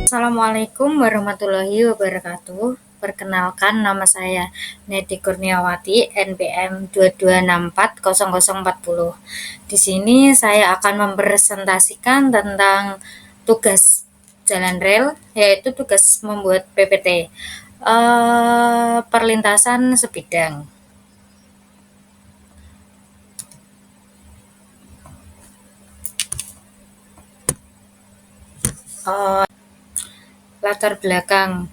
Assalamualaikum warahmatullahi wabarakatuh. Perkenalkan, nama saya Nedi Kurniawati, NPM 22640040. Di sini saya akan mempresentasikan tentang tugas jalan rel, yaitu tugas membuat PPT, perlintasan sebidang. Latar belakang.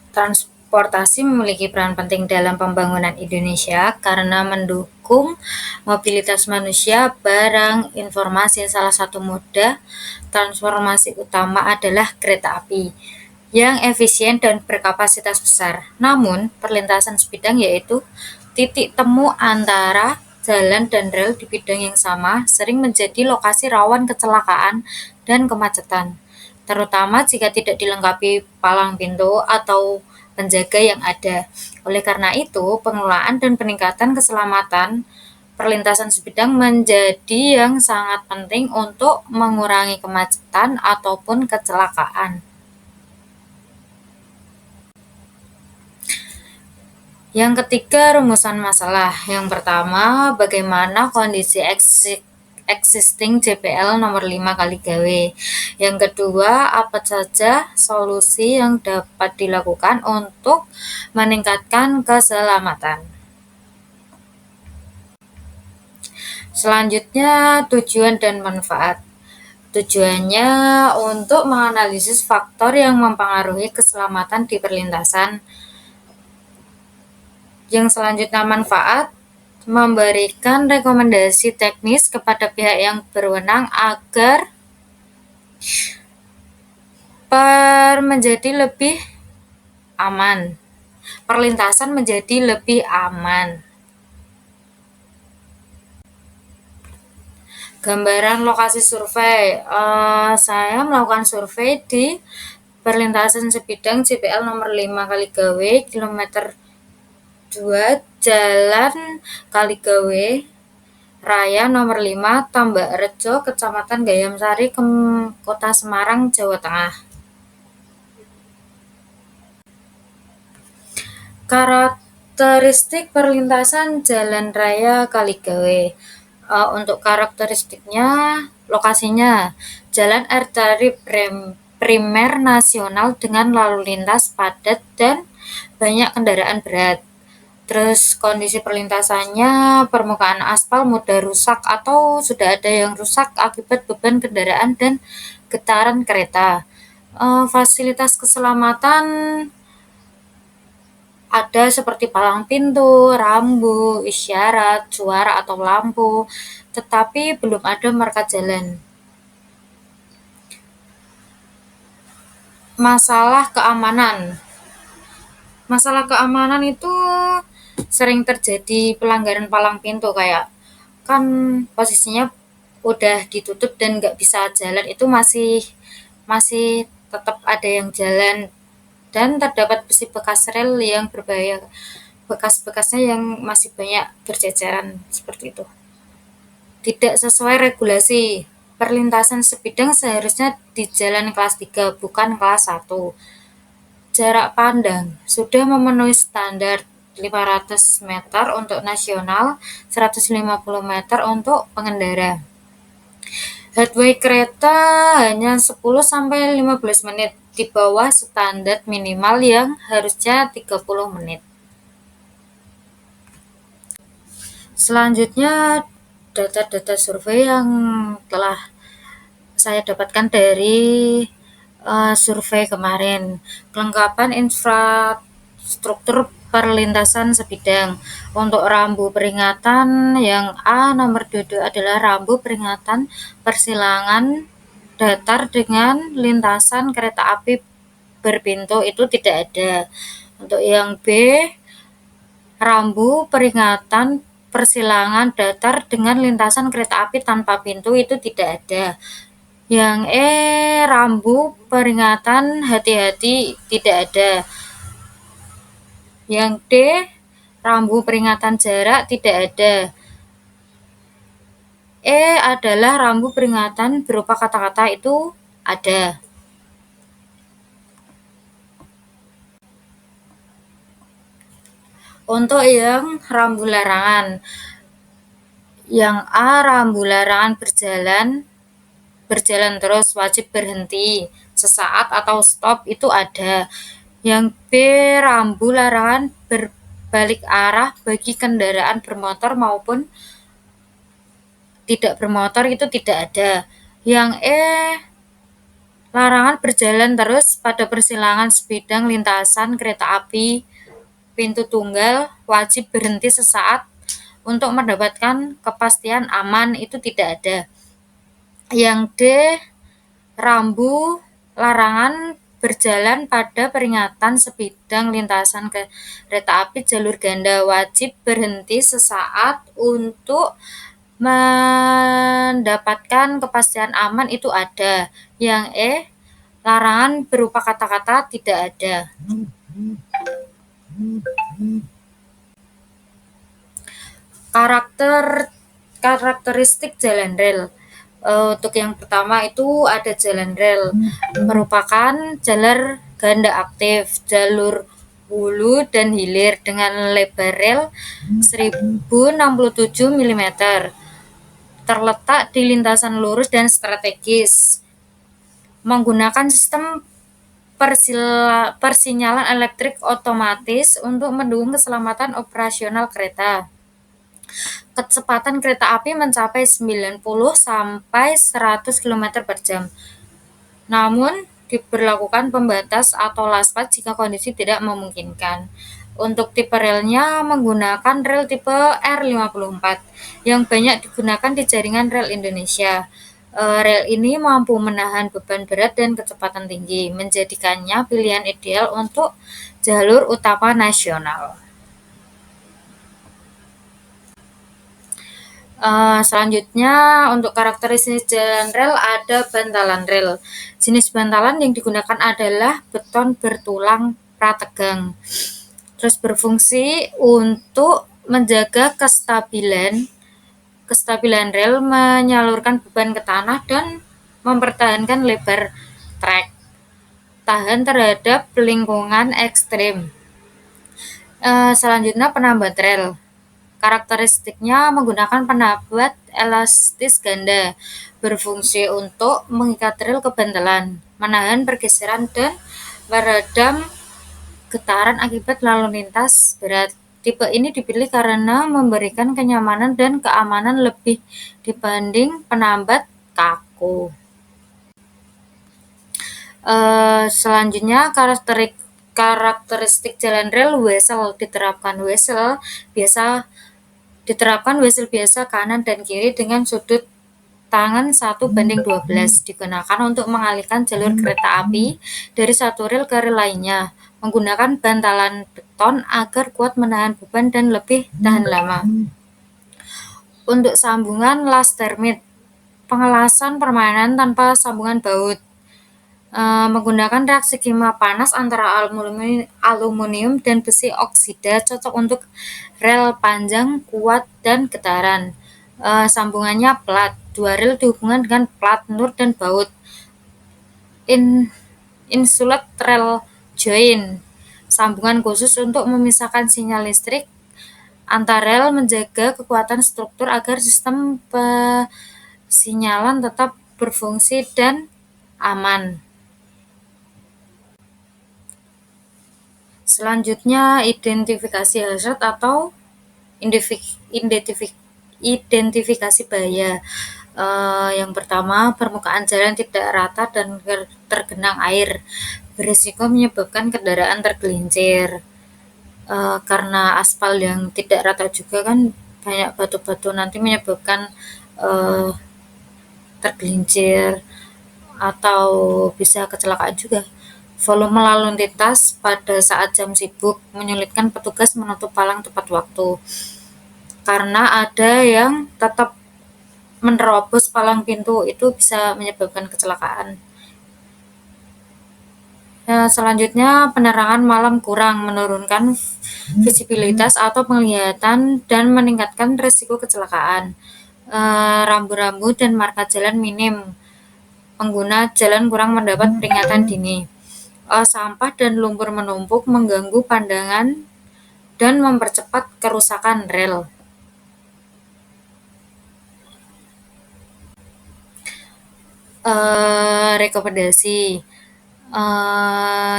Transportasi memiliki peran penting dalam pembangunan Indonesia karena mendukung mobilitas manusia, barang, informasi. Salah satu moda transformasi utama adalah kereta api yang efisien dan berkapasitas besar. Namun, perlintasan sebidang yaitu titik temu antara jalan dan rel di bidang yang sama sering menjadi lokasi rawan kecelakaan dan kemacetan, terutama jika tidak dilengkapi palang pintu atau penjaga yang ada. Oleh karena itu, pengelolaan dan peningkatan keselamatan perlintasan sebidang menjadi yang sangat penting untuk mengurangi kemacetan ataupun kecelakaan. Yang ketiga, rumusan masalah. Yang pertama, bagaimana kondisi existing JPL nomor 5 kali gawe. Yang kedua, apa saja solusi yang dapat dilakukan untuk meningkatkan keselamatan. Selanjutnya, tujuan dan manfaat. Tujuannya untuk menganalisis faktor yang mempengaruhi keselamatan di perlintasan. Yang selanjutnya, manfaat, memberikan rekomendasi teknis kepada pihak yang berwenang agar menjadi lebih aman. Perlintasan menjadi lebih aman. Gambaran lokasi survei. Saya melakukan survei di perlintasan sebidang JPL nomor 5 kali gawe, kilometer 2, Jalan Kaligawe Raya nomor 5, Tambak Rejo, Kecamatan Gayam Sari, Kota Semarang, Jawa Tengah. Karakteristik perlintasan Jalan Raya Kaligawe. Untuk karakteristiknya, lokasinya jalan arteri primer nasional dengan lalu lintas padat dan banyak kendaraan berat. Terus kondisi perlintasannya, permukaan aspal mudah rusak atau sudah ada yang rusak akibat beban kendaraan dan getaran kereta. Fasilitas keselamatan ada seperti palang pintu, rambu, isyarat, suara atau lampu, tetapi belum ada marka jalan. Masalah keamanan. Masalah keamanan itu sering terjadi pelanggaran palang pintu, kayak kan posisinya udah ditutup dan nggak bisa jalan, itu masih tetap ada yang jalan, dan terdapat besi bekas rel yang berbahaya, bekas-bekasnya yang masih banyak berceceran seperti itu. Tidak sesuai regulasi. Perlintasan sebidang seharusnya di jalan kelas 3, bukan kelas 1. Jarak pandang sudah memenuhi standar 500 meter untuk nasional, 150 meter untuk pengendara. Headway kereta hanya 10-15 menit, di bawah standar minimal yang harusnya 30 menit. Selanjutnya, data-data survei yang telah saya dapatkan dari survei kemarin. Kelengkapan infrastruktur perlintasan sebidang. Untuk rambu peringatan yang A nomor 22 adalah rambu peringatan persilangan datar dengan lintasan kereta api berpintu, itu tidak ada. Untuk yang B, rambu peringatan persilangan datar dengan lintasan kereta api tanpa pintu, itu tidak ada. Yang E, rambu peringatan hati-hati, tidak ada. Yang D, rambu peringatan jarak, tidak ada. E adalah rambu peringatan berupa kata-kata, itu ada. Untuk yang rambu larangan, yang A rambu larangan berjalan terus wajib berhenti sesaat atau stop itu ada. Yang B rambu larangan berbalik arah bagi kendaraan bermotor maupun tidak bermotor itu tidak ada. Yang E larangan berjalan terus pada persilangan sebidang lintasan kereta api pintu tunggal wajib berhenti sesaat untuk mendapatkan kepastian aman itu tidak ada. Yang D rambu larangan berjalan pada peringatan sebidang lintasan kereta api jalur ganda wajib berhenti sesaat untuk mendapatkan kepastian aman itu ada. Yang E larangan berupa kata-kata tidak ada. Karakteristik jalan rel. Untuk yang pertama itu ada jalan rel, merupakan jalur ganda aktif, jalur hulu dan hilir dengan lebar rel 1067 mm, terletak di lintasan lurus dan strategis, menggunakan sistem persinyalan elektrik otomatis untuk mendukung keselamatan operasional kereta. Kecepatan kereta api mencapai 90 sampai 100 km per jam. Namun, diberlakukan pembatas atau laspat jika kondisi tidak memungkinkan. Untuk tipe relnya menggunakan rel tipe R54 yang banyak digunakan di jaringan rel Indonesia. Rel ini mampu menahan beban berat dan kecepatan tinggi, menjadikannya pilihan ideal untuk jalur utama nasional. Selanjutnya untuk karakteristik jalan rel ada bantalan rel. Jenis bantalan yang digunakan adalah beton bertulang prategang. Terus berfungsi untuk menjaga kestabilan rel, menyalurkan beban ke tanah dan mempertahankan lebar trek. Tahan terhadap lingkungan ekstrim. Selanjutnya penambat rel. Karakteristiknya menggunakan penambat elastis ganda, berfungsi untuk mengikat rel ke bantalan, menahan pergeseran dan meredam getaran akibat lalu lintas berat. Tipe ini dipilih karena memberikan kenyamanan dan keamanan lebih dibanding penambat kaku. Selanjutnya karakteristik jalan rel wesel diterapkan wesel biasa kanan dan kiri dengan sudut tangan 1:12 digunakan untuk mengalihkan jalur kereta api dari satu rel ke rel lainnya, menggunakan bantalan beton agar kuat menahan beban dan lebih tahan lama. Untuk sambungan las termit, pengelasan permanen tanpa sambungan baut, menggunakan reaksi kimia panas antara aluminium dan besi oksida, cocok untuk rel panjang, kuat, dan getaran. Sambungannya plat, 2 rel dihubungkan dengan plat nur dan baut. Insulate rel joint, sambungan khusus untuk memisahkan sinyal listrik antar rel, menjaga kekuatan struktur agar sistem pesinyalan tetap berfungsi dan aman. Selanjutnya identifikasi hazard atau identifikasi bahaya. Yang pertama, permukaan jalan tidak rata dan tergenang air, berisiko menyebabkan kendaraan tergelincir. Karena aspal yang tidak rata juga kan banyak batu-batu, nanti menyebabkan tergelincir atau bisa kecelakaan juga. Volume lalu lintas pada saat jam sibuk menyulitkan petugas menutup palang tepat waktu, karena ada yang tetap menerobos palang pintu, itu bisa menyebabkan kecelakaan. Selanjutnya penerangan malam kurang, menurunkan visibilitas atau penglihatan dan meningkatkan risiko kecelakaan. Rambu-rambu dan marka jalan minim, pengguna jalan kurang mendapat peringatan dini. Sampah dan lumpur menumpuk mengganggu pandangan dan mempercepat kerusakan rel. Rekomendasi.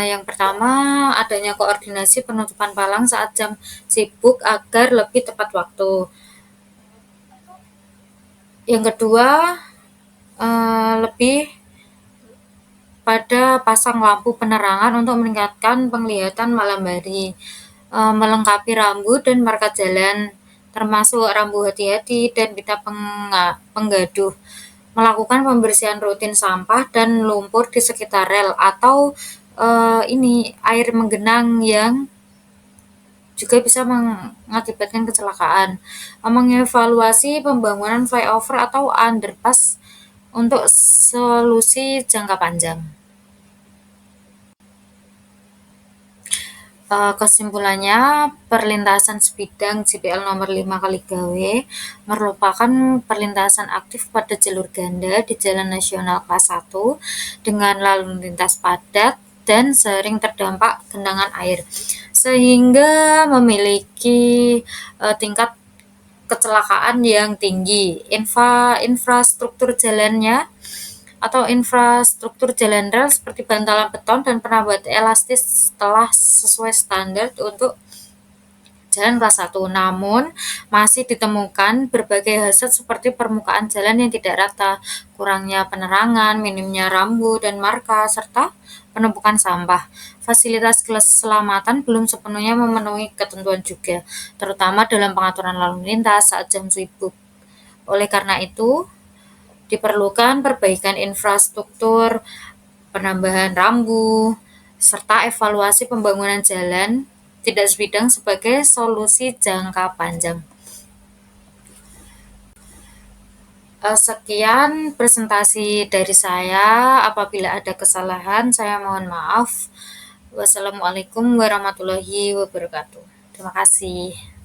Yang pertama, adanya koordinasi penutupan palang saat jam sibuk agar lebih tepat waktu. Yang kedua, lebih pada pasang lampu penerangan untuk meningkatkan penglihatan malam hari, melengkapi rambu dan marka jalan, termasuk rambu hati-hati dan pita penggaduh, melakukan pembersihan rutin sampah dan lumpur di sekitar rel atau ini air menggenang yang juga bisa mengakibatkan kecelakaan, mengevaluasi pembangunan flyover atau underpass untuk solusi jangka panjang. Kesimpulannya, perlintasan sebidang JPL nomor 5 Kaligawe merupakan perlintasan aktif pada jalur ganda di Jalan Nasional Kelas 1 dengan lalu lintas padat dan sering terdampak genangan air, sehingga memiliki tingkat kecelakaan yang tinggi. Infrastruktur jalannya atau infrastruktur jalan rel seperti bantalan beton dan penambahan elastis telah sesuai standar untuk jalan kelas 1. Namun, masih ditemukan berbagai hazard seperti permukaan jalan yang tidak rata, kurangnya penerangan, minimnya rambu dan marka, serta penumpukan sampah. Fasilitas keselamatan belum sepenuhnya memenuhi ketentuan juga, terutama dalam pengaturan lalu lintas saat jam sibuk. Oleh karena itu, diperlukan perbaikan infrastruktur, penambahan rambu, serta evaluasi pembangunan jalan tidak sebidang sebagai solusi jangka panjang. Sekian presentasi dari saya. Apabila ada kesalahan, saya mohon maaf. Wassalamualaikum warahmatullahi wabarakatuh. Terima kasih.